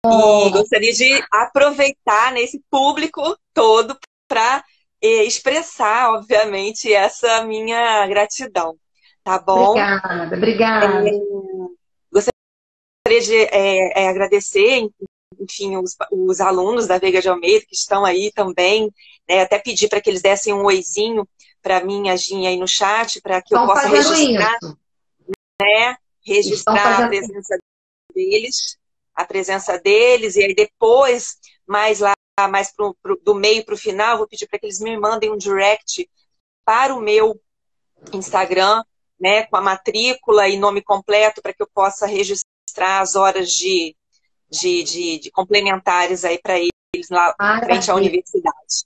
E gostaria de aproveitar nesse público todo para expressar, obviamente, essa minha gratidão. Tá bom? Obrigada, obrigada. Gostaria de agradecer, enfim, os alunos da Veiga de Almeida que estão aí também, né? Até pedir para que eles dessem um oizinho para mim, a Ginha, aí no chat, para que eu Estão possa fazendo registrar, isso. né? Estão Registrar fazendo. a presença deles, e aí depois, mais do meio para o final, vou pedir para que eles me mandem um direct para o meu Instagram, né, com a matrícula e nome completo, para que eu possa registrar as horas de complementares aí para eles lá frente à Maravilha. universidade.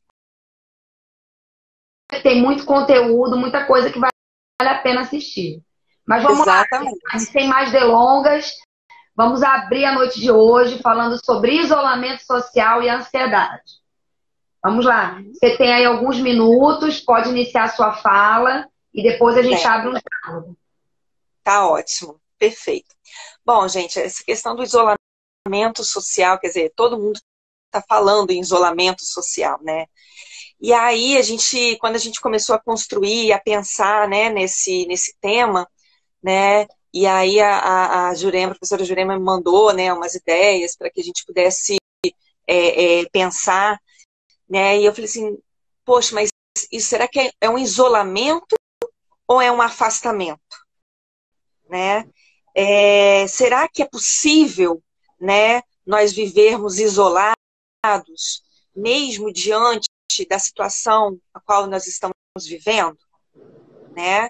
Tem muito conteúdo, muita coisa que vale a pena assistir. Mas vamos lá, Exatamente. sem mais delongas, vamos abrir a noite de hoje falando sobre isolamento social e ansiedade. Vamos lá. Você tem aí alguns minutos, pode iniciar a sua fala e depois a gente abre um diálogo. Tá ótimo, perfeito. Bom, gente, essa questão do isolamento social, quer dizer, todo mundo está falando em isolamento social, né? E aí, quando a gente começou a construir, a pensar, né, nesse tema, né, e aí a Jurema, a professora Jurema me mandou, né, umas ideias para que a gente pudesse pensar, né, e eu falei assim, poxa, mas isso, será que é um isolamento ou é um afastamento, né? Será que é possível, né, nós vivermos isolados, mesmo diante da situação a qual nós estamos vivendo, né?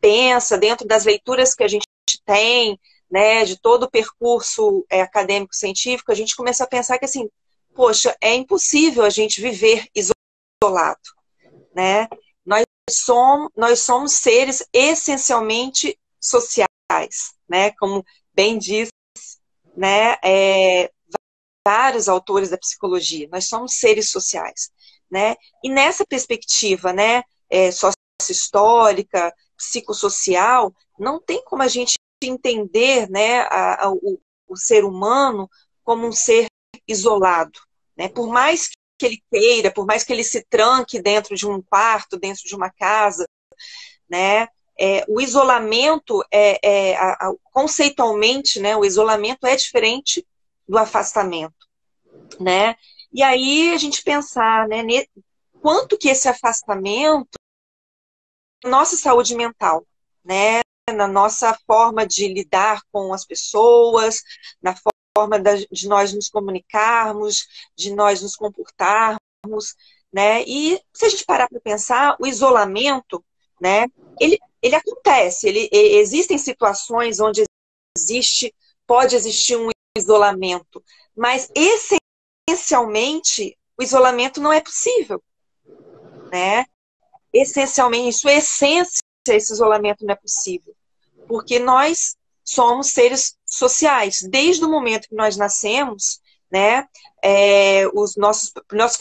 Pensa dentro das leituras que a gente tem, né, de todo o percurso acadêmico-científico, a gente começa a pensar que assim, poxa, é impossível a gente viver isolado, né? Nós somos seres essencialmente sociais, né? Como bem diz, né, vários autores da psicologia. Nós somos seres sociais, né? E nessa perspectiva, né, sócio-histórica, psicossocial, não tem como a gente entender, né, o ser humano como um ser isolado, né? Por mais que ele queira, por mais que ele se tranque dentro de um quarto, dentro de uma casa, né? O isolamento conceitualmente, né? O isolamento é diferente do afastamento, né? E aí a gente pensar, né? Quanto que esse afastamento, nossa saúde mental, né? Na nossa forma de lidar com as pessoas, na forma de nós nos comunicarmos, de nós nos comportarmos, né? E se a gente parar para pensar, o isolamento, né? Ele acontece, existem situações onde pode existir um isolamento, mas essencialmente o isolamento não é possível, né? Essencialmente, em sua essência, esse isolamento não é possível, porque nós somos seres sociais. Desde o momento que nós nascemos, né, nosso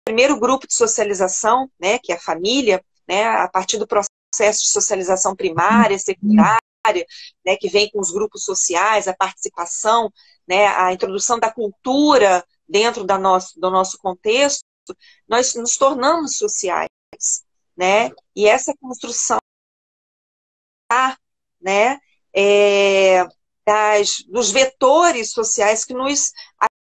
primeiro grupo de socialização, né, que é a família, né, a partir do processo de socialização primária, secundária, né, que vem com os grupos sociais, a participação, né, a introdução da cultura dentro do nosso contexto, nós nos tornamos sociais, né? E essa construção, né, dos vetores sociais que nos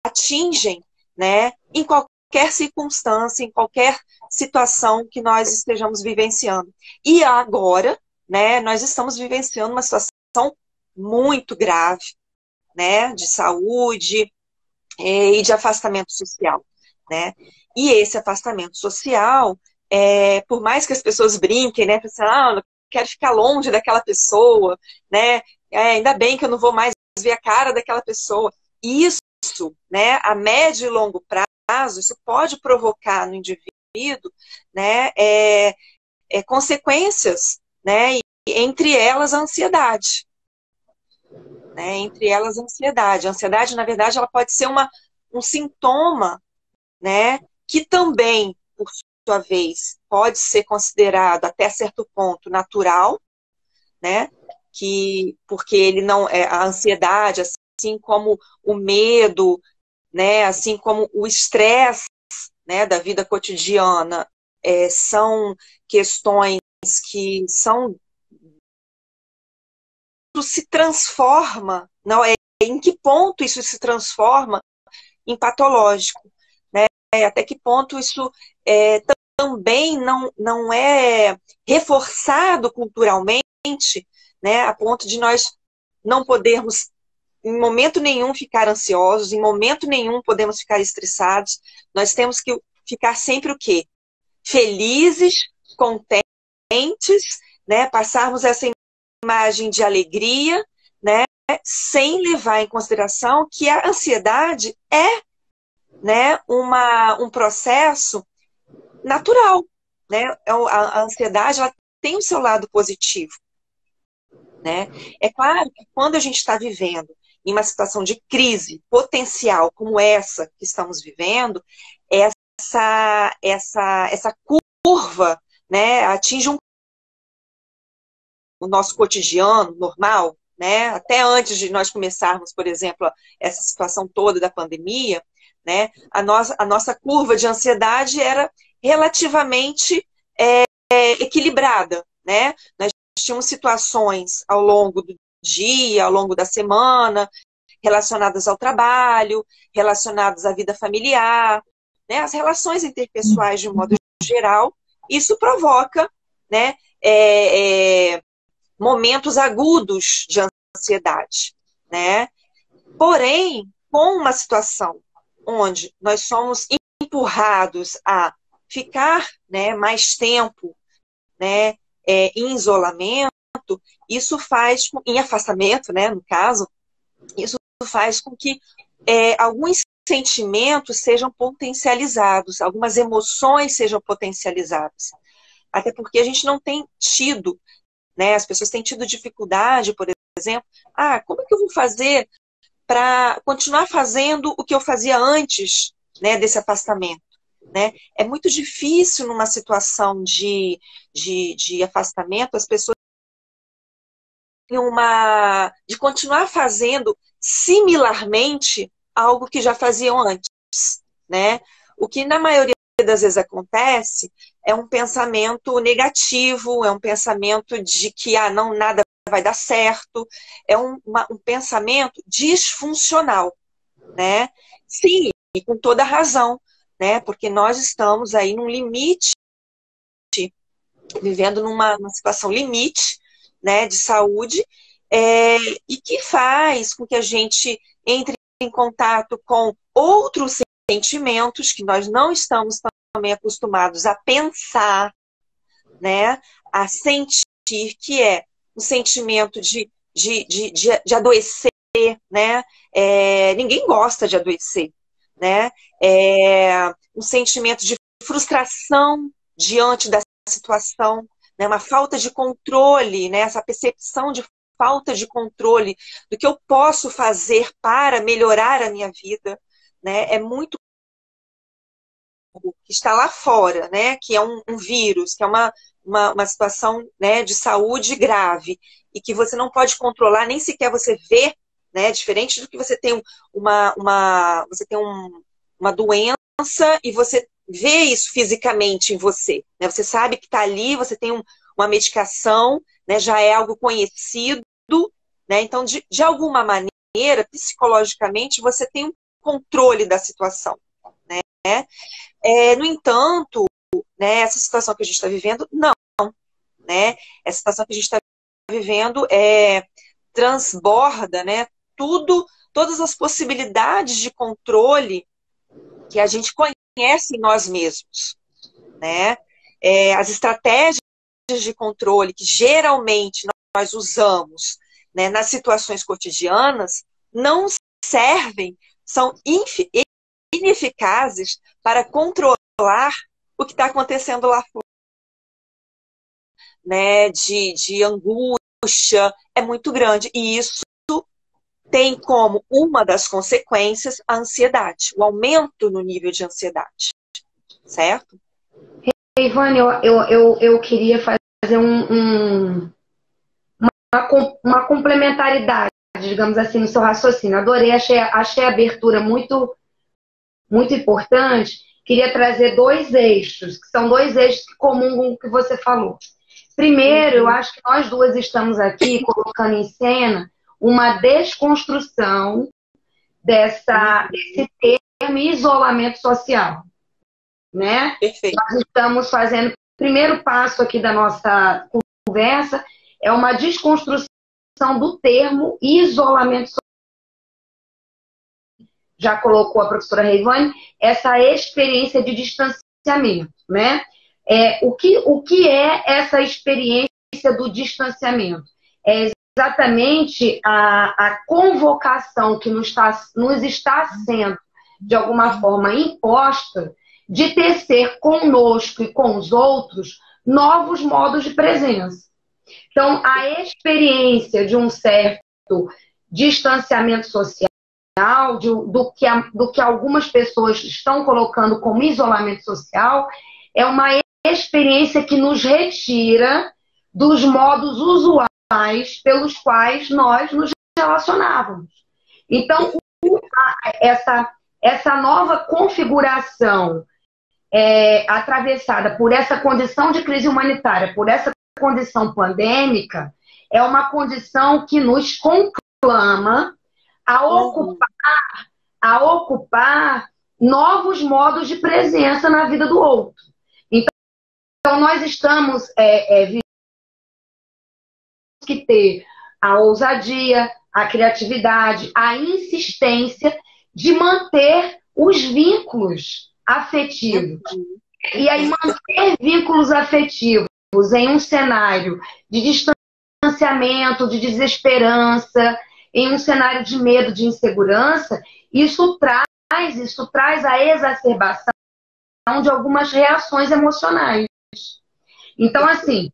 atingem, né, em qualquer circunstância, em qualquer situação que nós estejamos vivenciando. E agora, né, nós estamos vivenciando uma situação muito grave, né, de saúde e de afastamento social, né? E esse afastamento social, por mais que as pessoas brinquem, né, pensando, eu quero ficar longe daquela pessoa, né? Ainda bem que eu não vou mais ver a cara daquela pessoa. Isso, né, a médio e longo prazo, isso pode provocar no indivíduo, né, consequências, né, e entre elas a ansiedade. Né, entre elas a ansiedade. A ansiedade, na verdade, ela pode ser um sintoma, né, que também, por sua vez, pode ser considerado até certo ponto natural, né, porque ele não é a ansiedade, assim como o medo, né, assim como o estresse, né, da vida cotidiana, são questões que são se transforma, não é? Em que ponto isso se transforma em patológico, né? Até que ponto isso também não é reforçado culturalmente, né? A ponto de nós não podermos em momento nenhum ficar ansiosos, em momento nenhum podemos ficar estressados. Nós temos que ficar sempre o quê? Felizes, contentes, né? Passarmos essa imagem de alegria, né? Sem levar em consideração que a ansiedade é, né, um processo natural, né? A ansiedade, ela tem o seu lado positivo, né? É claro que quando a gente está vivendo em uma situação de crise potencial como essa que estamos vivendo, essa curva, né, atinge o nosso cotidiano normal, né? Até antes de nós começarmos, por exemplo, essa situação toda da pandemia, né? A nossa curva de ansiedade era relativamente equilibrada, né? Nós tínhamos situações ao longo do dia, ao longo da semana, relacionadas ao trabalho, relacionadas à vida familiar, né? As relações interpessoais de um modo geral. Isso provoca, né, momentos agudos de ansiedade, né? Porém, com uma situação onde nós somos empurrados a ficar, né, mais tempo, né, em isolamento, isso faz, em afastamento, né, no caso, isso faz com que alguns sentimentos sejam potencializados, algumas emoções sejam potencializadas. Até porque a gente não tem tido, né, as pessoas têm tido dificuldade, por exemplo, como é que eu vou fazer para continuar fazendo o que eu fazia antes, né, desse afastamento? Né? É muito difícil numa situação de afastamento as pessoas de continuar fazendo similarmente algo que já faziam antes, né? O que na maioria das vezes acontece é um pensamento negativo, é um pensamento de que não, nada vai dar certo, é um pensamento disfuncional, né? Sim, e com toda razão, né? Porque nós estamos aí num limite, vivendo numa situação limite, né, de saúde, e que faz com que a gente entre em contato com outros sentimentos que nós não estamos também acostumados a pensar, né, a sentir, que é um sentimento de adoecer, né? Ninguém gosta de adoecer, né? Um sentimento de frustração diante da situação, né? Uma falta de controle, né? Essa percepção de falta de controle do que eu posso fazer para melhorar a minha vida, né? É muito que está lá fora, né? Que é um vírus, que é uma situação, né, de saúde grave e que você não pode controlar, nem sequer você vê, né? Diferente do que você tem uma doença e você vê isso fisicamente em você, né? Você sabe que está ali, você tem uma medicação, né? Já é algo conhecido, né? Então, de alguma maneira, psicologicamente, você tem um controle da situação, né? No entanto, né, essa situação que a gente está vivendo, não, né? Essa situação que a gente está vivendo transborda, né, todas as possibilidades de controle que a gente conhece em nós mesmos, né? As estratégias de controle que geralmente nós usamos, né, nas situações cotidianas não servem, são ineficazes para controlar o que está acontecendo lá fora, né, de angústia, é muito grande. E isso tem como uma das consequências a ansiedade, o aumento no nível de ansiedade, certo? Ivane, eu queria fazer uma uma complementaridade, digamos assim, no seu raciocínio. Adorei, achei a abertura muito, muito importante. Queria trazer dois eixos, que são dois eixos que comungam com o que você falou. Primeiro, eu acho que nós duas estamos aqui colocando em cena uma desconstrução desse termo isolamento social, né? Perfeito. Nós estamos fazendo, o primeiro passo aqui da nossa conversa é uma desconstrução do termo isolamento social. Já colocou a professora Reivane, essa experiência de distanciamento, né? O que é essa experiência do distanciamento? É exatamente a convocação que nos está sendo, de alguma forma, imposta de tecer conosco e com os outros novos modos de presença. Então, a experiência de um certo distanciamento social, do que algumas pessoas estão colocando como isolamento social, é uma experiência que nos retira dos modos usuais pelos quais nós nos relacionávamos. Então, essa nova configuração atravessada por essa condição de crise humanitária, por essa condição pandêmica, é uma condição que nos conclama a ocupar novos modos de presença na vida do outro. Então nós estamos que ter a ousadia, a criatividade, a insistência de manter os vínculos afetivos. E aí manter vínculos afetivos em um cenário de distanciamento, de desesperança, em um cenário de medo, de insegurança, isso traz a exacerbação de algumas reações emocionais. Então, assim,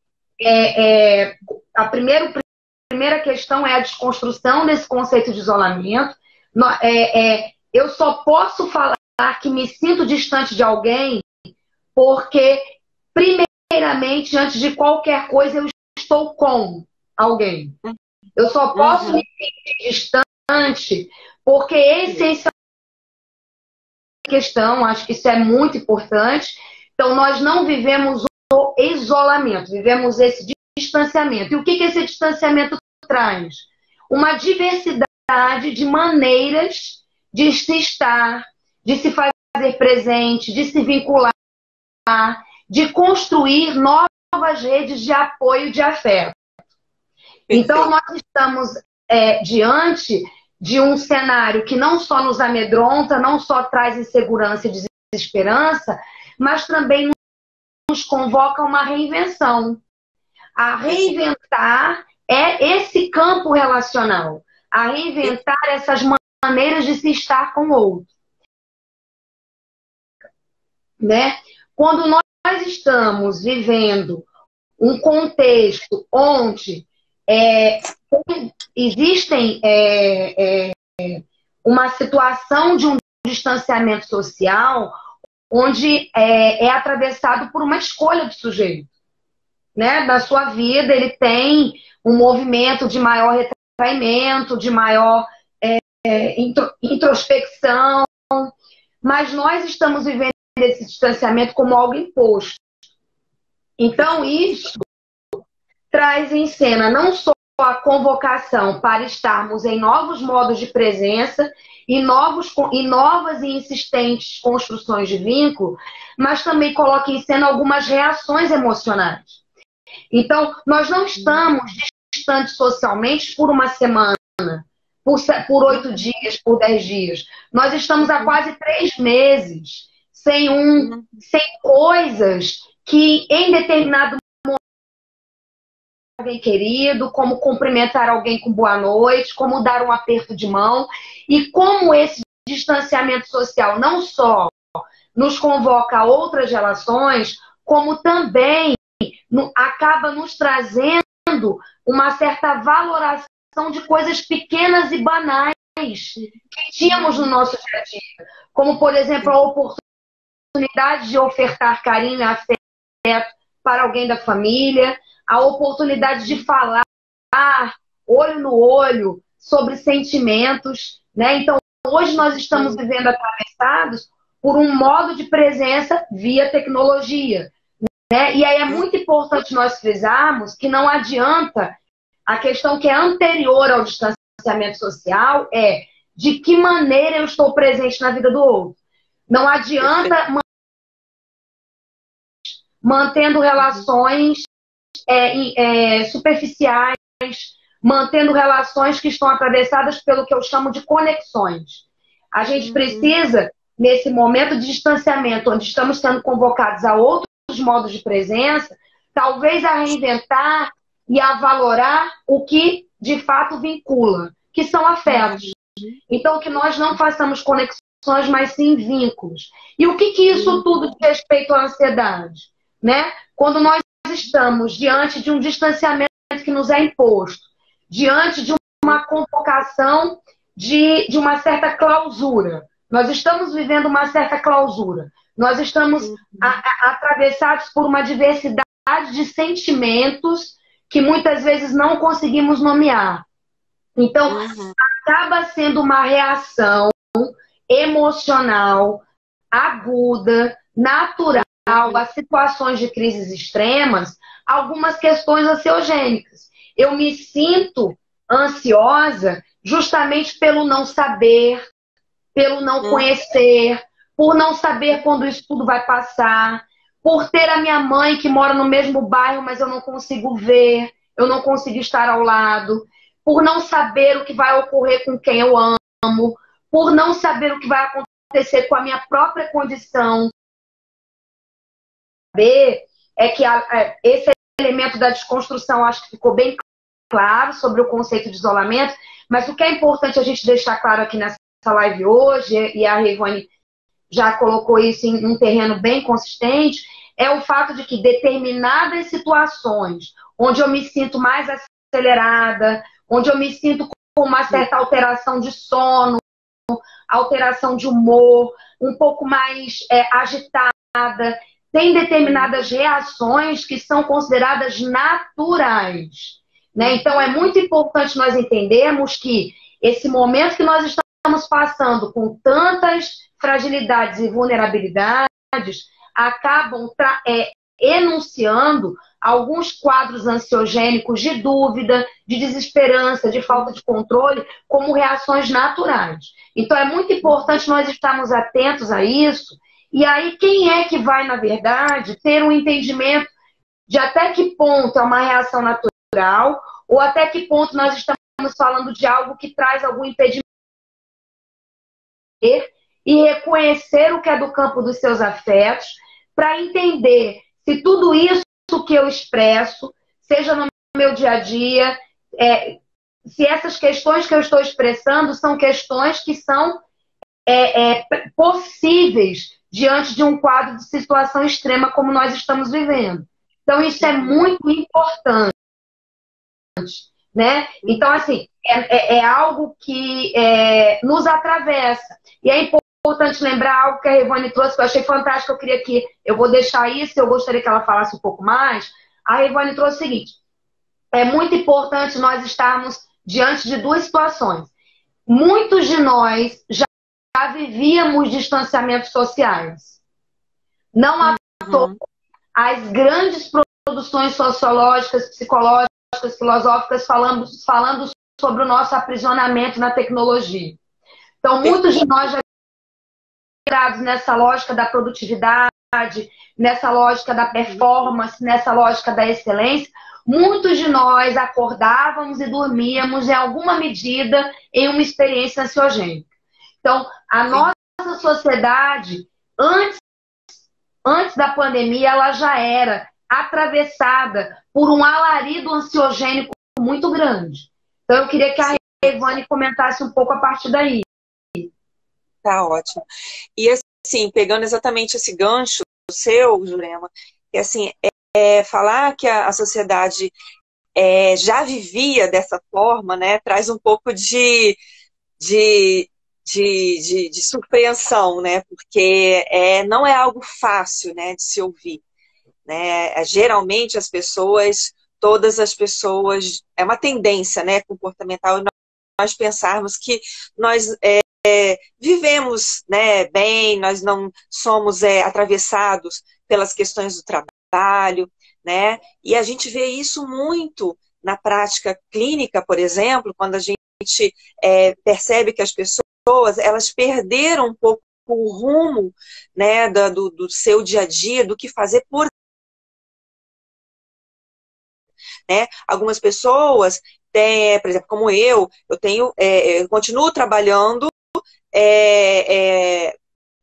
a primeira questão é a desconstrução desse conceito de isolamento. Eu só posso falar que me sinto distante de alguém porque, primeiramente, antes de qualquer coisa, eu estou com alguém. Eu só posso me sentir distante porque, essencialmente, questão, acho que isso é muito importante. Então, nós não vivemos o isolamento, vivemos esse distanciamento. E o que esse distanciamento traz? Uma diversidade de maneiras de se estar, de se fazer presente, de se vincular, de construir novas redes de apoio e de afeto. Então, nós estamos diante de um cenário que não só nos amedronta, não só traz insegurança e desesperança, mas também nos convoca a uma reinvenção. A reinventar esse campo relacional, a reinventar essas maneiras de se estar com o outro. Né? Quando nós estamos vivendo um contexto onde existem uma situação de um distanciamento social, onde é atravessado por uma escolha do sujeito. Né? Na sua vida, ele tem um movimento de maior retraimento, de maior introspecção, mas nós estamos vivendo esse distanciamento como algo imposto. Então, isso traz em cena não só a convocação para estarmos em novos modos de presença e novas e insistentes construções de vínculo, mas também coloca em cena algumas reações emocionais. Então, nós não estamos distantes socialmente por uma semana, por 8 dias, por 10 dias. Nós estamos há quase 3 meses sem coisas que em determinado momento alguém querido, como cumprimentar alguém com boa noite, como dar um aperto de mão, e como esse distanciamento social não só nos convoca a outras relações, como também acaba nos trazendo uma certa valoração de coisas pequenas e banais que tínhamos no nosso dia a dia. Como, por exemplo, a oportunidade de ofertar carinho e afeto para alguém da família, a oportunidade de falar olho no olho, sobre sentimentos, né? Então, hoje nós estamos vivendo atravessados por um modo de presença via tecnologia, né? E aí é muito importante nós frisarmos que não adianta, a questão que é anterior ao distanciamento social é de que maneira eu estou presente na vida do outro. Não adianta mantendo relações superficiais, mantendo relações que estão atravessadas pelo que eu chamo de conexões. A gente precisa, nesse momento de distanciamento, onde estamos sendo convocados a outros modos de presença, talvez a reinventar e a valorar o que de fato vincula, que são afetos. Então, que nós não façamos conexões, mas sim vínculos. E o que isso tudo diz respeito à ansiedade? Né? Quando nós estamos diante de um distanciamento que nos é imposto, diante de uma convocação de uma certa clausura. Nós estamos vivendo uma certa clausura. Nós estamos atravessados por uma diversidade de sentimentos que muitas vezes não conseguimos nomear. Então, acaba sendo uma reação emocional, aguda, natural, a situações de crises extremas, algumas questões ansiogênicas. Eu me sinto ansiosa justamente pelo não saber, pelo não conhecer, por não saber quando isso tudo vai passar, por ter a minha mãe que mora no mesmo bairro, mas eu não consigo ver, eu não consigo estar ao lado, por não saber o que vai ocorrer com quem eu amo, por não saber o que vai acontecer com a minha própria condição. É que esse elemento da desconstrução acho que ficou bem claro sobre o conceito de isolamento, mas o que é importante a gente deixar claro aqui nessa live hoje, e a Rayvane já colocou isso em um terreno bem consistente, é o fato de que determinadas situações onde eu me sinto mais acelerada, onde eu me sinto com uma certa alteração de sono, alteração de humor, um pouco mais agitada, tem determinadas reações que são consideradas naturais. Né? Então, é muito importante nós entendermos que esse momento que nós estamos passando com tantas fragilidades e vulnerabilidades acabam enunciando alguns quadros ansiogênicos de dúvida, de desesperança, de falta de controle, como reações naturais. Então, é muito importante nós estarmos atentos a isso. E aí, quem é que vai, na verdade, ter um entendimento de até que ponto é uma reação natural ou até que ponto nós estamos falando de algo que traz algum impedimento e reconhecer o que é do campo dos seus afetos para entender se tudo isso que eu expresso, seja no meu dia a dia, se essas questões que eu estou expressando são questões que são possíveis diante de um quadro de situação extrema como nós estamos vivendo. Então, isso é muito importante. Né? Então, assim, é algo que nos atravessa. E é importante lembrar algo que a Rayvane trouxe, que eu achei fantástico, eu vou deixar isso, eu gostaria que ela falasse um pouco mais. A Rayvane trouxe o seguinte, é muito importante nós estarmos diante de duas situações. Muitos de nós já vivíamos distanciamentos sociais. Não à toa, as grandes produções sociológicas, psicológicas, filosóficas falando sobre o nosso aprisionamento na tecnologia. Então, muitos de nós já ligados nessa lógica da produtividade, nessa lógica da performance, nessa lógica da excelência, muitos de nós acordávamos e dormíamos, em alguma medida, em uma experiência ansiogênica. Então, a nossa sociedade, antes da pandemia, ela já era atravessada por um alarido ansiogênico muito grande. Então, eu queria que a Rayvane comentasse um pouco a partir daí. Tá ótimo. E assim, pegando exatamente esse gancho seu, Jurema, assim, falar que a sociedade já vivia dessa forma, né, traz um pouco de surpreensão, né, porque não é algo fácil, né, de se ouvir. Né? Geralmente as pessoas todas as pessoas, é uma tendência, né, comportamental, nós pensarmos que nós vivemos, né, bem, nós não somos atravessados pelas questões do trabalho, né, e a gente vê isso muito na prática clínica, por exemplo, quando a gente percebe que as pessoas, elas perderam um pouco o rumo, né, do seu dia a dia, do que fazer por, né? Algumas pessoas têm, por exemplo, como eu tenho, eu continuo trabalhando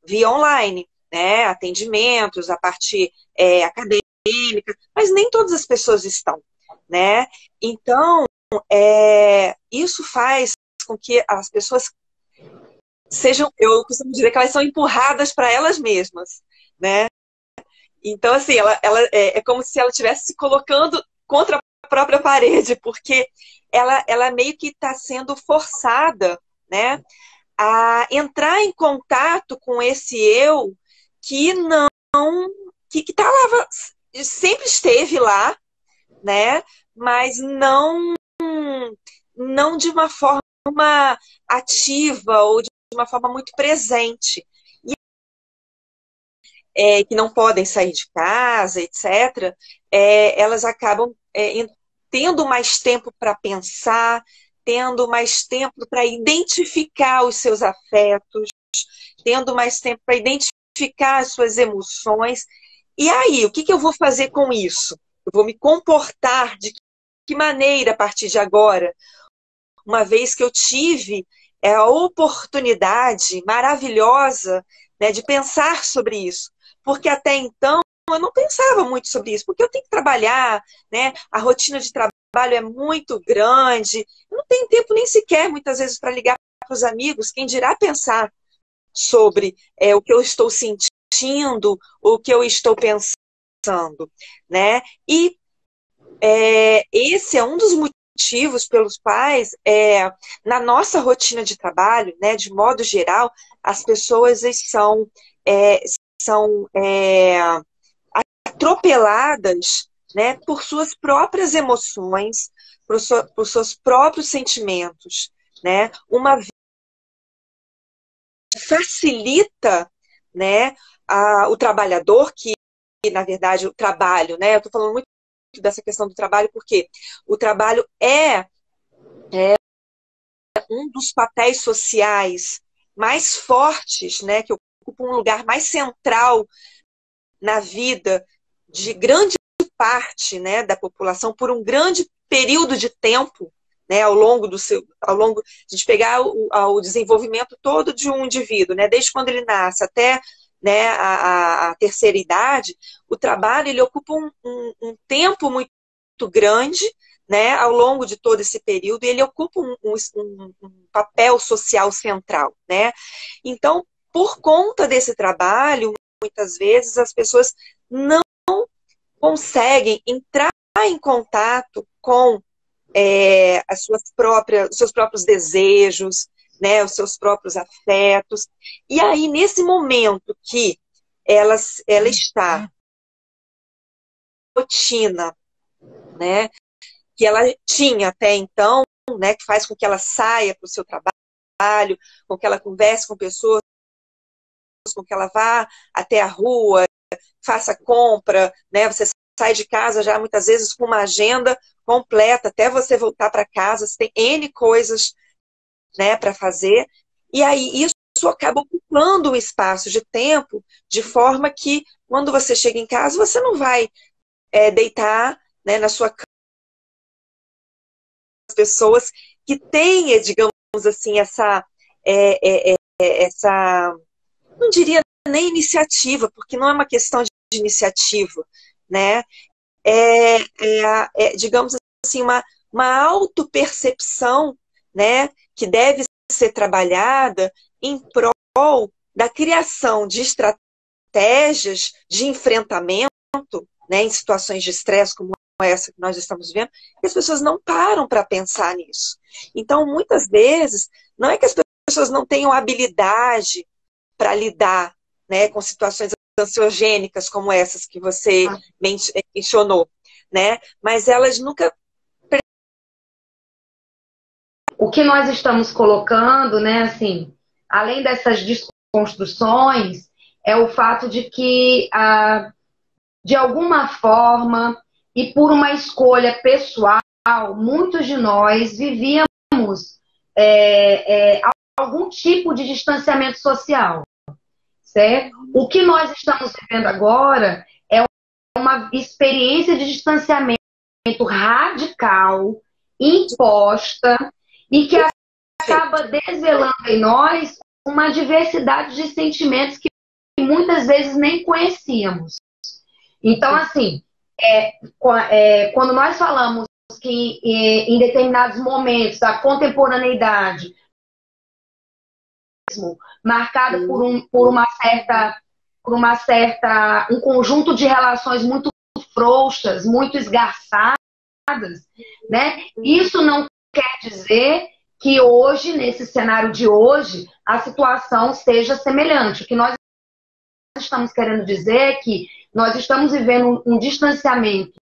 via online, né? Atendimentos, a parte acadêmica, mas nem todas as pessoas estão, né? Então, isso faz com que as pessoas sejam, eu costumo dizer que elas são empurradas para elas mesmas, né? Então, assim, ela é como se ela estivesse se colocando contra a própria parede, porque ela meio que está sendo forçada, né, a entrar em contato com esse eu que não, que tá lá, sempre esteve lá, né, mas não de uma forma ativa ou de uma forma muito presente. Que não podem sair de casa, etc., elas acabam tendo mais tempo para pensar, tendo mais tempo para identificar os seus afetos, tendo mais tempo para identificar as suas emoções. E aí, o que eu vou fazer com isso? Eu vou me comportar de que maneira a partir de agora? Uma vez que eu tive a oportunidade maravilhosa, né, de pensar sobre isso. Porque até então eu não pensava muito sobre isso, porque eu tenho que trabalhar, né? A rotina de trabalho é muito grande, eu não tenho tempo nem sequer, muitas vezes, para ligar para os amigos, quem dirá pensar sobre o que eu estou sentindo, o que eu estou pensando, né? E esse é um dos motivos pelos quais, na nossa rotina de trabalho, né, de modo geral, as pessoas são atropeladas, né, por suas próprias emoções, por seus próprios sentimentos, né? Uma vida facilita, né, o trabalhador que, na verdade, o trabalho, né? Eu estou falando muito dessa questão do trabalho porque o trabalho é um dos papéis sociais mais fortes, né, que ocupa um lugar mais central na vida de grande parte, né, da população por um grande período de tempo, né, ao longo, a gente pegar o desenvolvimento todo de um indivíduo, né, desde quando ele nasce até, né, a terceira idade, o trabalho ele ocupa um tempo muito grande, né, ao longo de todo esse período, e ele ocupa um papel social central, né? Então, por conta desse trabalho, muitas vezes as pessoas não conseguem entrar em contato com os seus próprios desejos, né, os seus próprios afetos. E aí, nesse momento que ela está na rotina, né, que ela tinha até então, né, que faz com que ela saia para o seu trabalho, com que ela converse com pessoas, com que ela vá até a rua, faça compra, né, você sai de casa já muitas vezes com uma agenda completa, até você voltar para casa, você tem N coisas, né, para fazer, e aí isso acaba ocupando um espaço de tempo, de forma que quando você chega em casa, você não vai deitar, né, na sua cama, pessoas que têm, digamos assim, essa, não diria nem iniciativa, porque não é uma questão de iniciativa, né? Digamos assim, uma autopercepção, né, que deve ser trabalhada em prol da criação de estratégias de enfrentamento, né, em situações de estresse como essa que nós estamos vendo, e as pessoas não param para pensar nisso. Então, muitas vezes, não é que as pessoas não tenham habilidade para lidar, né, com situações ansiogênicas como essas que você mencionou, né? Mas elas nunca... O que nós estamos colocando, né, assim, além dessas desconstruções, é o fato de que, de alguma forma, e por uma escolha pessoal, muitos de nós vivíamos algum tipo de distanciamento social, certo? O que nós estamos vivendo agora é uma experiência de distanciamento radical, imposta, e que acaba desvelando em nós uma diversidade de sentimentos que muitas vezes nem conhecíamos. Então, assim, quando nós falamos que em determinados momentos da contemporaneidade, marcada por um conjunto de relações muito frouxas, muito esgarçadas, né? Isso não quer dizer que hoje, nesse cenário de hoje, a situação seja semelhante. O que nós estamos querendo dizer é que nós estamos vivendo um distanciamento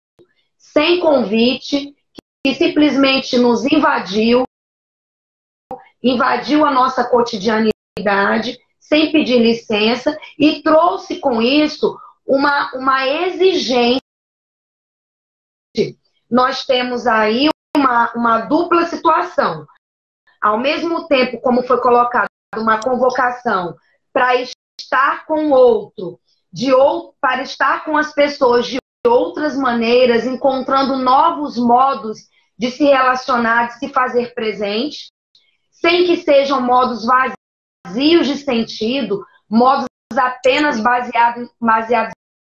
sem convite, que simplesmente nos invadiu a nossa cotidianidade, sem pedir licença, e trouxe com isso uma exigência. Nós temos aí uma dupla situação. Ao mesmo tempo, como foi colocado, uma convocação para estar com o outro, para estar com as pessoas de outras maneiras, encontrando novos modos de se relacionar, de se fazer presente, sem que sejam modos vazios de sentido, modos apenas baseados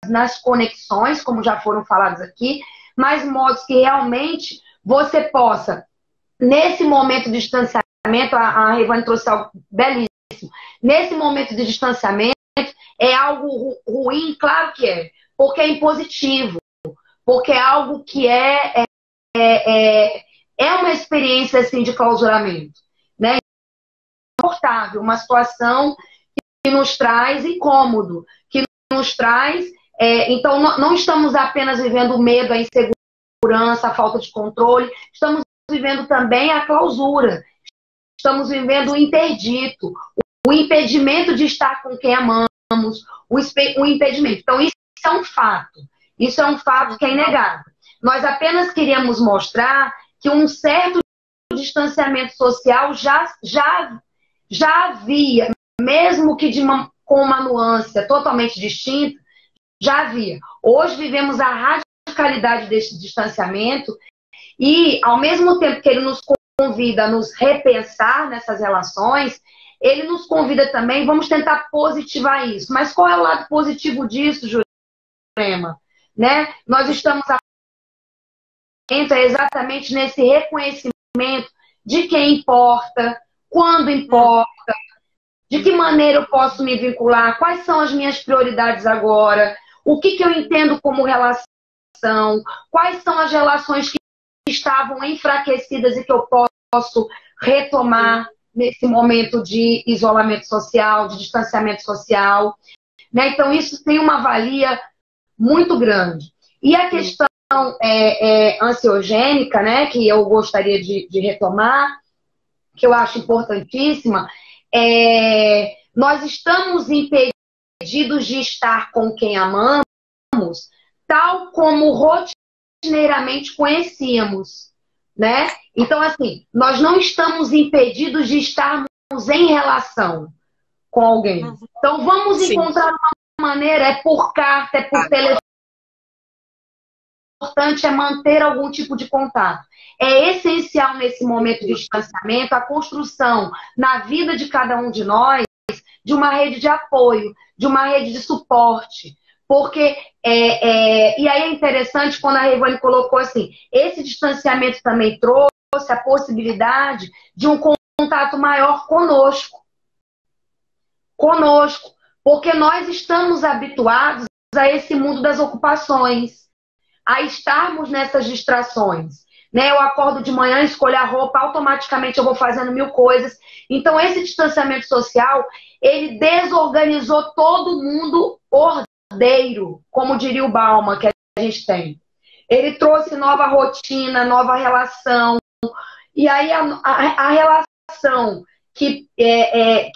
nas conexões, como já foram falados aqui, mas modos que realmente você possa, nesse momento de distanciamento, a Revane trouxe algo belíssimo, nesse momento de distanciamento, é algo ruim? Claro que é, porque é impositivo, porque é algo que é uma experiência assim, de clausuramento, né? Confortável, uma situação que nos traz incômodo, que nos traz... então, não estamos apenas vivendo o medo, a insegurança, a falta de controle, estamos vivendo também a clausura, estamos vivendo o interdito, o impedimento de estar com quem amamos, o impedimento. Então, isso é um fato. Isso é um fato que é inegável. Nós apenas queríamos mostrar que um certo distanciamento social já havia, mesmo que com uma nuance totalmente distinta, já havia. Hoje vivemos a radicalidade desse distanciamento e, ao mesmo tempo que ele nos convida a nos repensar nessas relações, ele nos convida também, vamos tentar positivar isso. Mas qual é o lado positivo disso, Jurema? Né? Nós estamos exatamente nesse reconhecimento de quem importa, quando importa, de que maneira eu posso me vincular, quais são as minhas prioridades agora, o que eu entendo como relação, quais são as relações que estavam enfraquecidas e que eu posso retomar nesse momento de isolamento social, de distanciamento social. Né? Então, isso tem uma valia muito grande. E a questão ansiogênica, né, que eu gostaria de retomar, que eu acho importantíssima, nós estamos impedidos de estar com quem amamos, tal como rotineiramente conhecíamos, né? Então, assim, nós não estamos impedidos de estarmos em relação com alguém. Então, vamos encontrar uma maneira, é por carta, é por telefone. O importante é manter algum tipo de contato. É essencial nesse momento de distanciamento a construção na vida de cada um de nós de uma rede de apoio, de uma rede de suporte. Porque, e aí é interessante quando a Revane colocou assim, esse distanciamento também trouxe a possibilidade de um contato maior conosco. Porque nós estamos habituados a esse mundo das ocupações, a estarmos nessas distrações. Né? Eu acordo de manhã, escolho a roupa, automaticamente eu vou fazendo 1000 coisas. Então, esse distanciamento social, ele desorganizou todo mundo ordeiro, como diria o Bauman, que a gente tem. ele trouxe nova rotina, nova relação. E aí a relação que é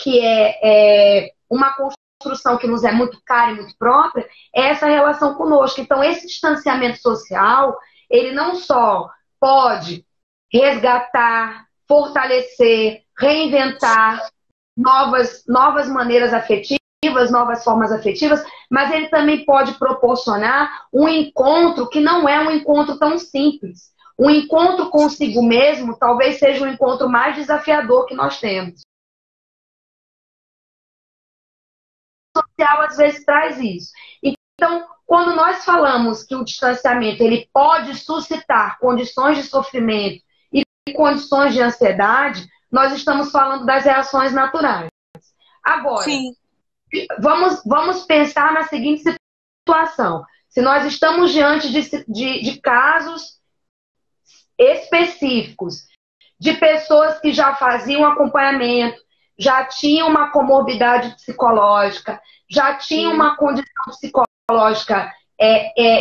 uma construção que nos é muito cara e muito própria, é essa relação conosco. Então, esse distanciamento social, ele não só pode resgatar, fortalecer, reinventar novas maneiras afetivas, novas formas afetivas, mas ele também pode proporcionar um encontro que não é um encontro tão simples. Um encontro consigo mesmo talvez seja o encontro mais desafiador que nós temos. O social às vezes traz isso. Então, quando nós falamos que o distanciamento ele pode suscitar condições de sofrimento e condições de ansiedade, nós estamos falando das reações naturais. Agora, Sim. Vamos pensar na seguinte situação. Se nós estamos diante de casos específicos, de pessoas que já faziam acompanhamento, já tinham uma comorbidade psicológica, já tinham uma condição psicológica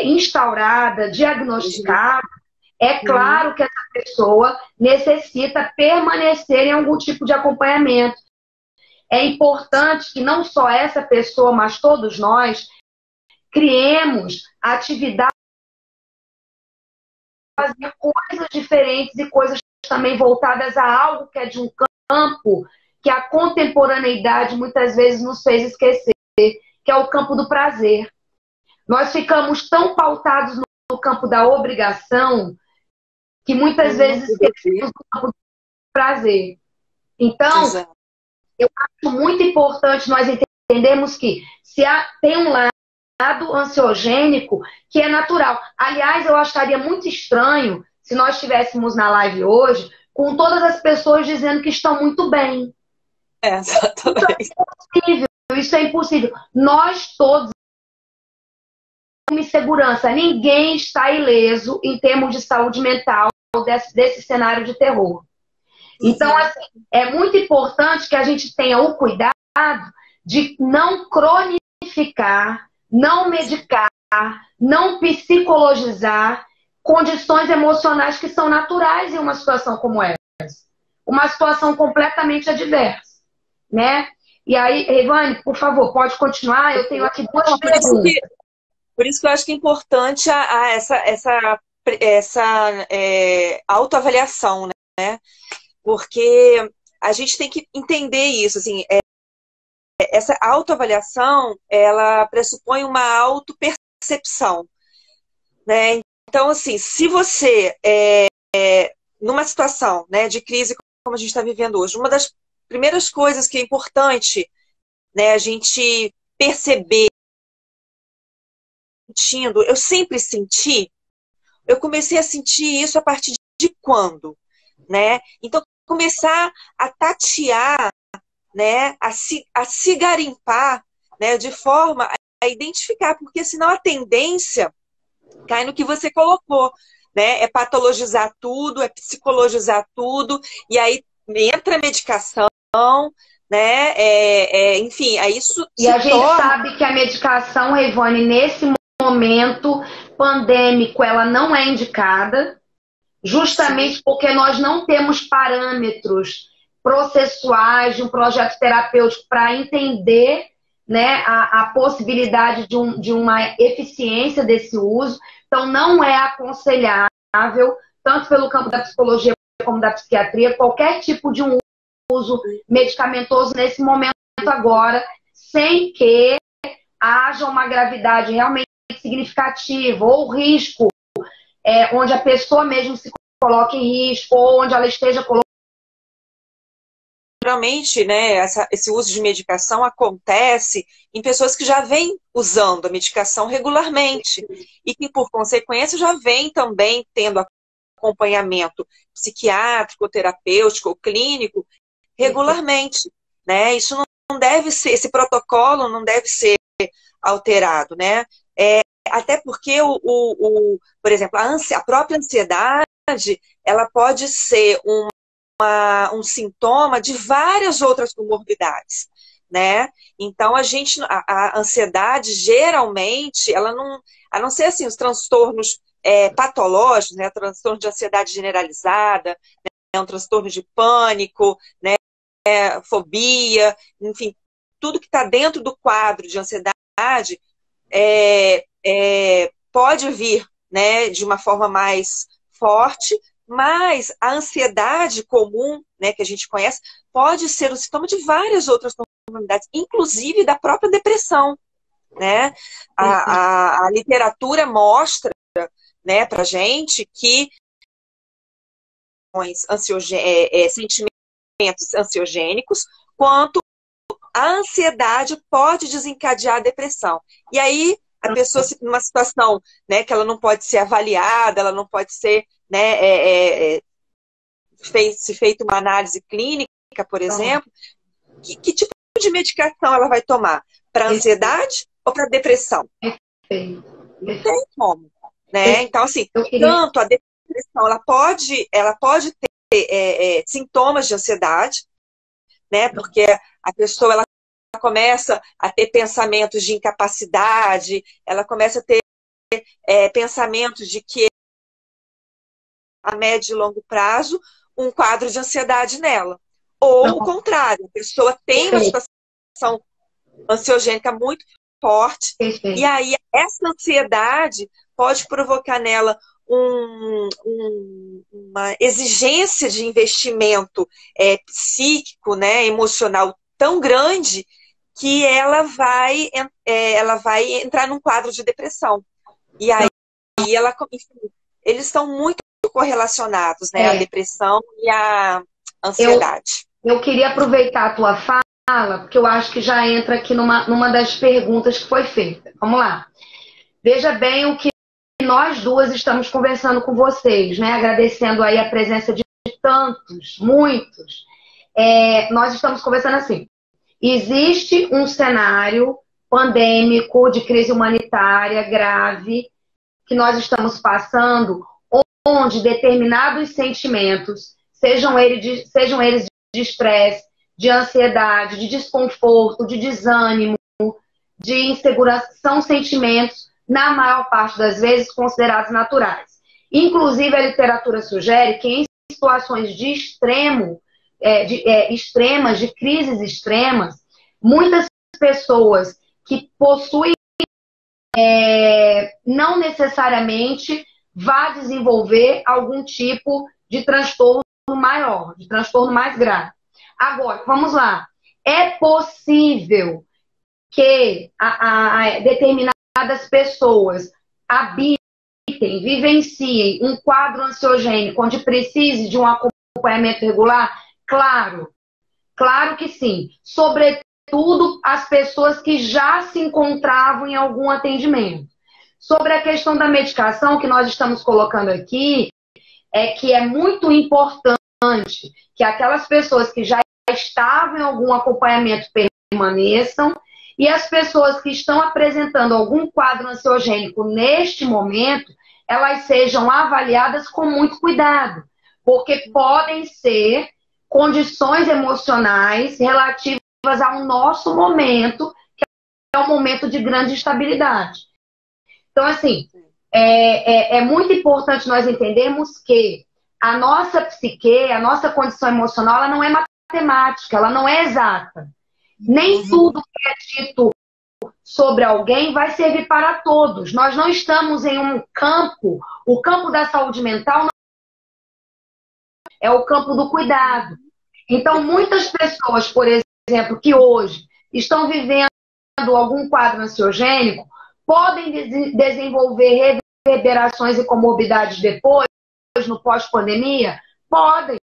instaurada, diagnosticada, é claro que essa pessoa necessita permanecer em algum tipo de acompanhamento. É importante que não só essa pessoa, mas todos nós, criemos atividades, fazer coisas diferentes e coisas também voltadas a algo que é de um campo que a contemporaneidade muitas vezes nos fez esquecer, que é o campo do prazer. Nós ficamos tão pautados no campo da obrigação que muitas vezes esquecemos do campo do prazer. Então, eu acho muito importante nós entendermos que tem um lado ansiogênico que é natural. Aliás, eu acharia muito estranho se nós estivéssemos na live hoje com todas as pessoas dizendo que estão muito bem. Exatamente. Isso é impossível. Nós todos temos insegurança. Ninguém está ileso em termos de saúde mental desse cenário de terror. Então, assim, é muito importante que a gente tenha o cuidado de não cronificar, não medicar, não psicologizar condições emocionais que são naturais em uma situação como essa. Uma situação completamente adversa, né? E aí, Rejane, por favor, pode continuar? Eu tenho aqui duas perguntas. Por isso que eu acho que é importante essa autoavaliação, né? Porque a gente tem que entender isso, assim, essa autoavaliação, ela pressupõe uma autopercepção, né? Então, assim, se você, numa situação, né, de crise como a gente está vivendo hoje, uma das primeiras coisas que é importante, né, a gente perceber, eu sempre senti, eu comecei a sentir isso a partir de quando, né? Então, começar a tatear, né, a se garimpar, né, de forma a identificar, porque senão a tendência cai no que você colocou, né? É patologizar tudo, é psicologizar tudo, e aí entra a medicação, né? Enfim, aí isso e a gente sabe que a medicação, Rejane, nesse momento pandêmico, ela não é indicada, justamente porque nós não temos parâmetros processuais de um projeto terapêutico para entender, né, a possibilidade de uma eficiência desse uso. Então, não é aconselhável, tanto pelo campo da psicologia como da psiquiatria, qualquer tipo de um uso medicamentoso nesse momento agora, sem que haja uma gravidade realmente significativa ou risco, onde a pessoa mesmo se coloque em risco ou onde ela esteja colocando. Geralmente, né, esse uso de medicação acontece em pessoas que já vêm usando a medicação regularmente e que, por consequência, já vêm também tendo acompanhamento psiquiátrico, terapêutico ou clínico regularmente, né? Isso não deve ser, esse protocolo não deve ser alterado, né? Até porque, por exemplo, a própria ansiedade, ela pode ser um sintoma de várias outras comorbidades, né? Então, a ansiedade, geralmente, ela não, a não ser assim, os transtornos patológicos, né? Transtorno de ansiedade generalizada, né? Um transtorno de pânico, né? Fobia, enfim, tudo que está dentro do quadro de ansiedade pode vir, né, de uma forma mais forte, mas a ansiedade comum, né, que a gente conhece, pode ser o sintoma de várias outras comorbidades, inclusive da própria depressão, né? A literatura mostra, né, para gente que sentimentos ansiogênicos, quanto a ansiedade pode desencadear a depressão. E aí a pessoa se numa situação, né, que ela não pode ser avaliada, ela não pode ser, né, feita uma análise clínica, por exemplo, que tipo de medicação ela vai tomar? Para ansiedade ou para depressão? Não tem como, né? Então, assim, tanto a depressão, ela pode ter sintomas de ansiedade, né? Porque a pessoa ela começa a ter pensamentos de incapacidade, ela começa a ter pensamentos de que a médio e longo prazo um quadro de ansiedade nela. Ou o contrário, a pessoa tem uma situação ansiogênica muito forte, e aí essa ansiedade pode provocar nela uma exigência de investimento psíquico, né, emocional tão grande que ela vai entrar num quadro de depressão. E aí enfim, eles estão muito correlacionados, né, a depressão e a ansiedade. Eu queria aproveitar a tua fala, porque eu acho que já entra aqui numa das perguntas que foi feita. Vamos lá. Veja bem o que nós duas estamos conversando com vocês, né? Agradecendo aí a presença de tantos, muitos. Nós estamos conversando assim. Existe um cenário pandêmico de crise humanitária grave que nós estamos passando, onde determinados sentimentos, sejam eles de estresse, de ansiedade, de desconforto, de desânimo, de insegurança, são sentimentos, na maior parte das vezes, considerados naturais. Inclusive, a literatura sugere que em situações de extremas, de crises extremas, muitas pessoas que possuem não necessariamente vá desenvolver algum tipo de transtorno maior, de transtorno mais grave. Agora, vamos lá. É possível que determinadas pessoas habitem, vivenciem um quadro ansiogênico onde precise de um acompanhamento regular? Claro, claro que sim. Sobretudo as pessoas que já se encontravam em algum atendimento. Sobre a questão da medicação que nós estamos colocando aqui, que é muito importante que aquelas pessoas que já estavam em algum acompanhamento permaneçam, e as pessoas que estão apresentando algum quadro ansiogênico neste momento, elas sejam avaliadas com muito cuidado, porque podem ser condições emocionais relativas ao nosso momento, que é um momento de grande instabilidade. Então, assim, é muito importante nós entendermos que a nossa psique, a nossa condição emocional, ela não é matemática, ela não é exata. Nem tudo que é dito sobre alguém vai servir para todos. Nós não estamos em um campo, o campo da saúde mental é o campo do cuidado. Então, muitas pessoas, por exemplo, que hoje estão vivendo algum quadro ansiogênico, podem desenvolver reverberações e comorbidades depois, no pós-pandemia? Podem.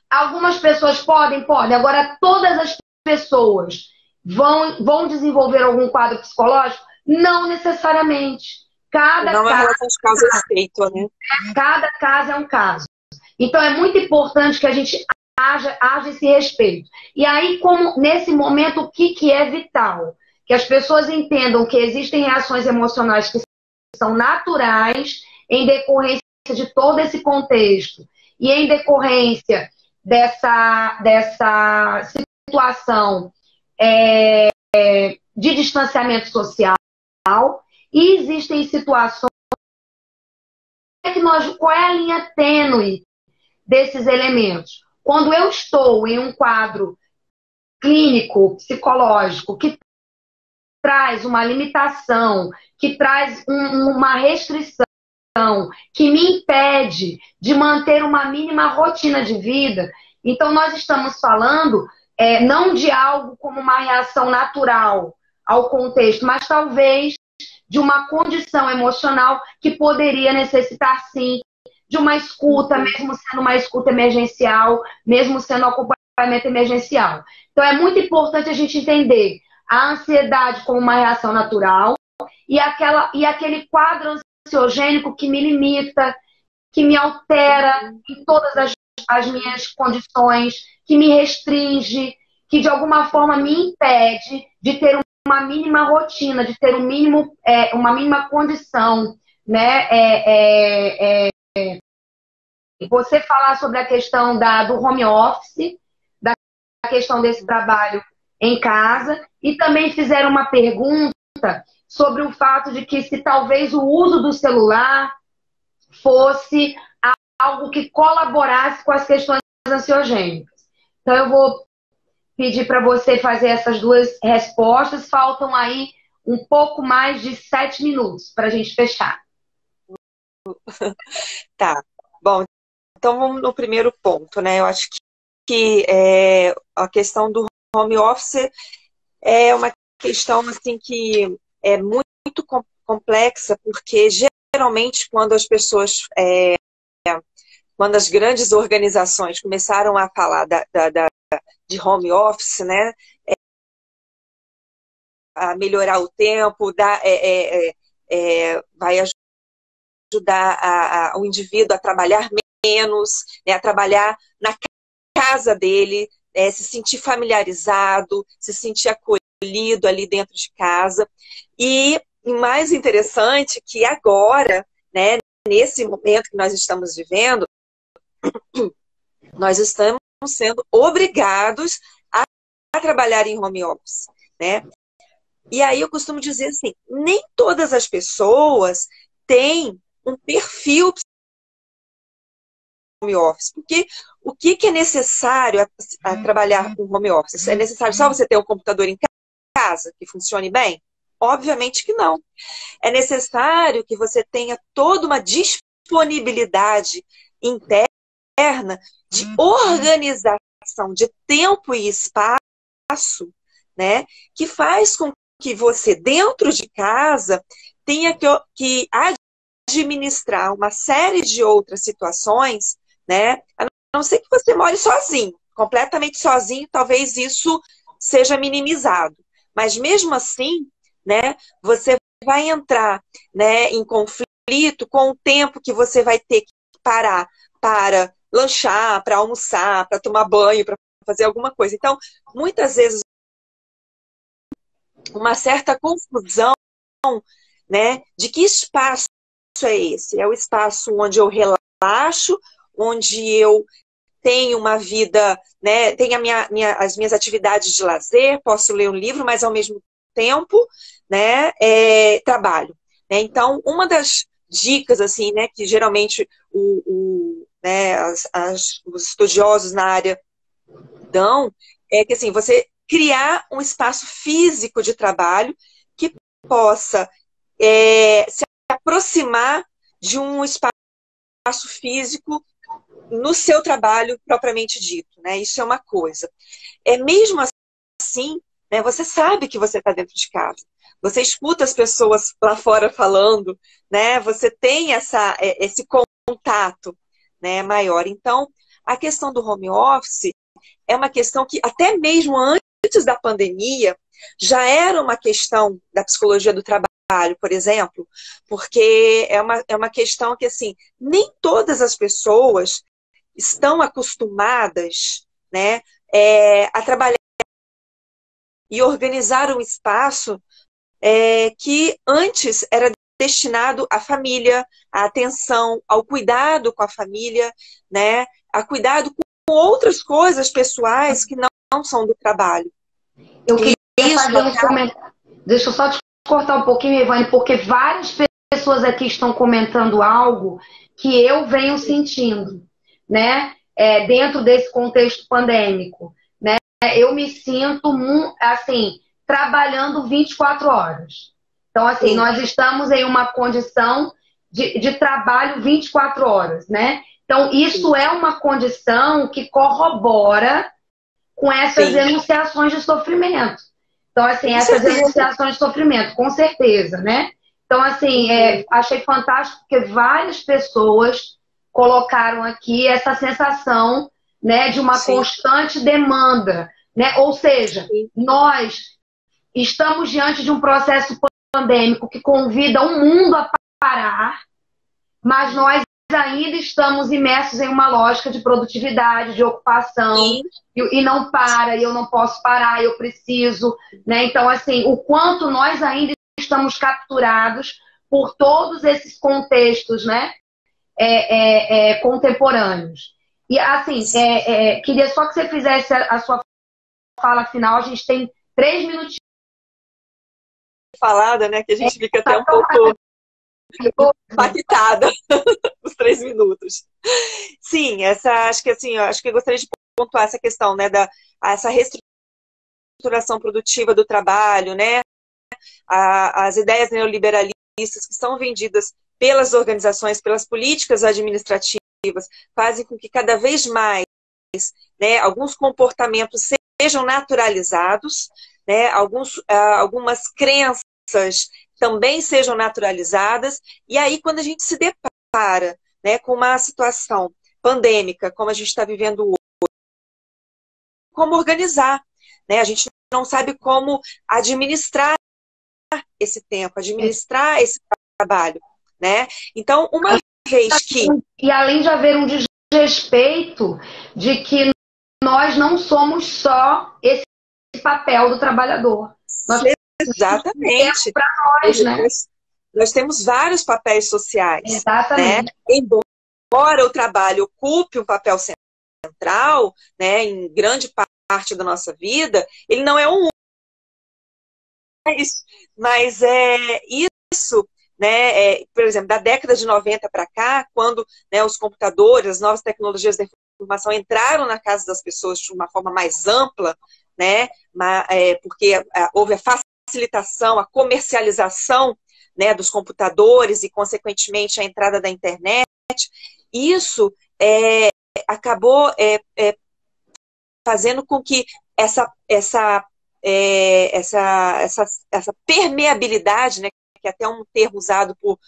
Algumas pessoas podem. Agora, todas as pessoas vão desenvolver algum quadro psicológico? Não necessariamente. Não é relação de causa e efeito, né? Cada caso é um caso. Então, é muito importante que a gente haja esse respeito. E aí, como nesse momento, o que é vital? Que as pessoas entendam que existem reações emocionais que são naturais em decorrência de todo esse contexto e em decorrência dessa situação de distanciamento social, e existem situações qual é a linha tênue desses elementos? Quando eu estou em um quadro clínico, psicológico, que traz uma limitação, que traz uma restrição, que me impede de manter uma mínima rotina de vida, então nós estamos falando não de algo como uma reação natural ao contexto, mas talvez de uma condição emocional que poderia necessitar, sim, de uma escuta, mesmo sendo uma escuta emergencial, mesmo sendo um acompanhamento emergencial. Então é muito importante a gente entender a ansiedade como uma reação natural e aquele quadro ansiogênico que me limita, que me altera em todas as minhas condições, que me restringe, que de alguma forma me impede de ter uma mínima rotina, de ter uma mínima condição, né? Você falar sobre a questão do home office, da questão desse trabalho em casa, e também fizeram uma pergunta sobre o fato de que se talvez o uso do celular fosse algo que colaborasse com as questões ansiogênicas. Então eu vou pedir para você fazer essas duas respostas. Faltam aí um pouco mais de 7 minutos para a gente fechar. Tá. Bom, então vamos no primeiro ponto, né? Eu acho que a questão do home office é uma questão assim que é muito complexa, porque geralmente quando as pessoas, quando as grandes organizações começaram a falar de home office, né, a melhorar o tempo, vai ajudar o indivíduo a trabalhar menos, né, a trabalhar na casa dele, se sentir familiarizado, se sentir acolhido ali dentro de casa. E mais interessante que agora, né, nesse momento que nós estamos vivendo, nós estamos sendo obrigados a trabalhar em home office, né? E aí eu costumo dizer assim, nem todas as pessoas têm um perfil home office, porque o que é necessário a trabalhar com home office? É necessário só você ter um computador em casa que funcione bem? Obviamente que não. É necessário que você tenha toda uma disponibilidade interna de organização de tempo e espaço, né, que faz com que você, dentro de casa, tenha que administrar uma série de outras situações, né, a não ser que você more sozinho, completamente sozinho, talvez isso seja minimizado. Mas mesmo assim, né, você vai entrar, né, em conflito com o tempo que você vai ter que parar para lanchar, para almoçar, para tomar banho, para fazer alguma coisa. Então, muitas vezes, uma certa confusão, né, de que espaço é esse? É o espaço onde eu relaxo, onde eu tenho uma vida, né, tenho as minhas atividades de lazer, posso ler um livro, mas ao mesmo tempo, né, trabalho. Né? Então, uma das dicas, assim, né, que geralmente né, os estudiosos na área dão, é que assim, você criar um espaço físico de trabalho que possa se aproximar de um espaço físico no seu trabalho propriamente dito, né? Isso é uma coisa. Mesmo assim, né, você sabe que você está dentro de casa. Você escuta as pessoas lá fora falando, né? Você tem esse contato, né, maior. Então, a questão do home office é uma questão que até mesmo antes da pandemia já era uma questão da psicologia do trabalho, por exemplo, porque é uma questão que, assim, nem todas as pessoas estão acostumadas, né, a trabalhar e organizar um espaço que antes era destinado à família, à atenção, ao cuidado com a família, né, a cuidado com outras coisas pessoais que não são do trabalho. Eu queria fazer um comentário. Deixa eu só te cortar um pouquinho, Ivane, porque várias pessoas aqui estão comentando algo que eu venho sentindo, né? Dentro desse contexto pandêmico, né? Eu me sinto, assim, trabalhando 24 horas. Então, assim, Sim. nós estamos em uma condição de trabalho 24 horas, né? Então, isso é uma condição que corrobora com essas Sim. enunciações de sofrimento. Então, assim, Com essas certeza. enunciações de sofrimento, com certeza, né? Então, assim, achei fantástico porque várias pessoas colocaram aqui essa sensação, né, de uma Sim. constante demanda, né? Ou seja, Sim. nós estamos diante de um processo pandêmico que convida o mundo a parar, mas nós ainda estamos imersos em uma lógica de produtividade, de ocupação, Sim. e não para, e eu não posso parar, eu preciso, né? Então, assim, o quanto nós ainda estamos capturados por todos esses contextos, né? Contemporâneos. E, assim, queria só que você fizesse a sua fala final, a gente tem 3 minutinhos. Falada, né? Que a gente fica até um pouco impactada os 3 minutos. Sim, acho que assim, acho que eu gostaria de pontuar essa questão, né, essa reestruturação produtiva do trabalho, né, as ideias neoliberalistas que são vendidas pelas organizações, pelas políticas administrativas, fazem com que cada vez mais, né, alguns comportamentos sejam naturalizados, né, algumas crenças também sejam naturalizadas, e aí quando a gente se depara, né, com uma situação pandêmica, como a gente está vivendo hoje, como organizar, né? A gente não sabe como administrar esse tempo, administrar esse trabalho, né? Então, uma vez que... E além de haver um desrespeito de que nós não somos só esse papel do trabalhador. Exatamente. Para nós, né? Nós temos vários papéis sociais. Exatamente. Né? Embora o trabalho ocupe um papel central, né, em grande parte da nossa vida, ele não é um mas isso, né, por exemplo, da década de 90 para cá, quando, né, os computadores, as novas tecnologias da informação entraram na casa das pessoas de uma forma mais ampla, né, porque houve a facilitação, a comercialização, né, dos computadores e, consequentemente, a entrada da internet, isso acabou fazendo com que essa permeabilidade, né, que é até um termo usado por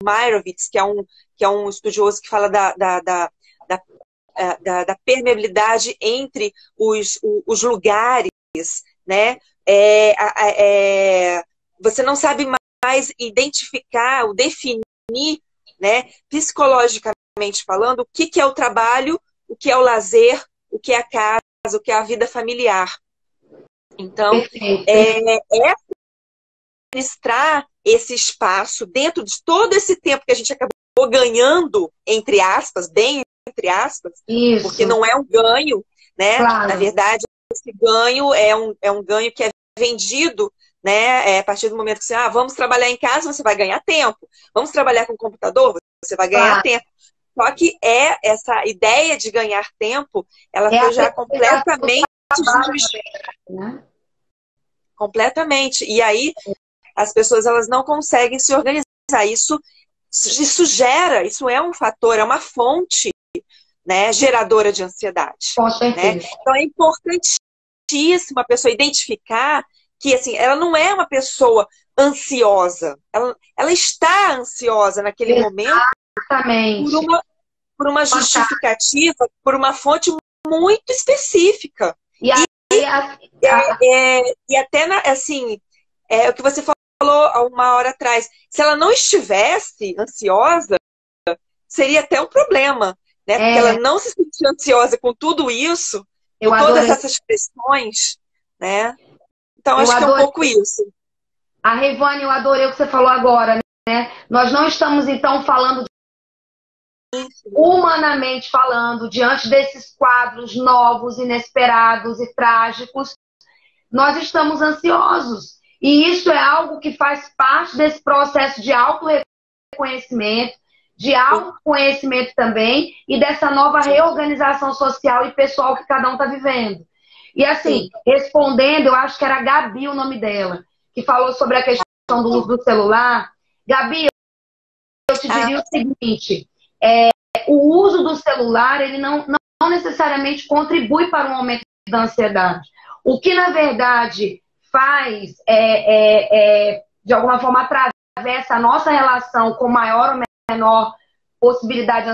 Meyerowitz, que é um estudioso que fala da permeabilidade entre os lugares, né? Você não sabe mais identificar ou definir, né, psicologicamente falando, o que é o trabalho, o que é o lazer, o que é a casa, o que é a vida familiar. Então, administrar esse espaço dentro de todo esse tempo que a gente acabou ganhando, entre aspas, bem entre aspas, isso, porque não é um ganho, né? Claro. Na verdade, esse ganho é um ganho que é vendido, né? A partir do momento que você, vamos trabalhar em casa, você vai ganhar tempo. Vamos trabalhar com o computador, você vai ganhar tempo. Só que essa ideia de ganhar tempo, ela foi já completamente né? Completamente. E aí, as pessoas elas não conseguem se organizar. Isso é um fator, é uma fonte, né, geradora de ansiedade. Com certeza. Né? Então, é importantíssimo a pessoa identificar que, assim, ela não é uma pessoa ansiosa. Ela está ansiosa naquele momento por uma justificativa, por uma fonte muito específica. E até, assim, o que você falou há uma hora atrás, se ela não estivesse ansiosa, seria até um problema, né? Porque ela não se sentia ansiosa com tudo isso, com todas essas pressões, né? Então, acho que é um pouco isso. A Revane, eu adorei o que você falou agora, né? Nós não estamos, então, falando humanamente falando, diante desses quadros novos, inesperados e trágicos, nós estamos ansiosos. E isso é algo que faz parte desse processo de autorreconhecimento, de autoconhecimento também, e dessa nova reorganização social e pessoal que cada um está vivendo. E assim, respondendo, eu acho que era a Gabi o nome dela, que falou sobre a questão do uso do celular. Gabi, eu te diria o seguinte, o uso do celular, ele não necessariamente contribui para um aumento da ansiedade. O que, na verdade, faz, de alguma forma, atravessa a nossa relação com maior ou menor possibilidade de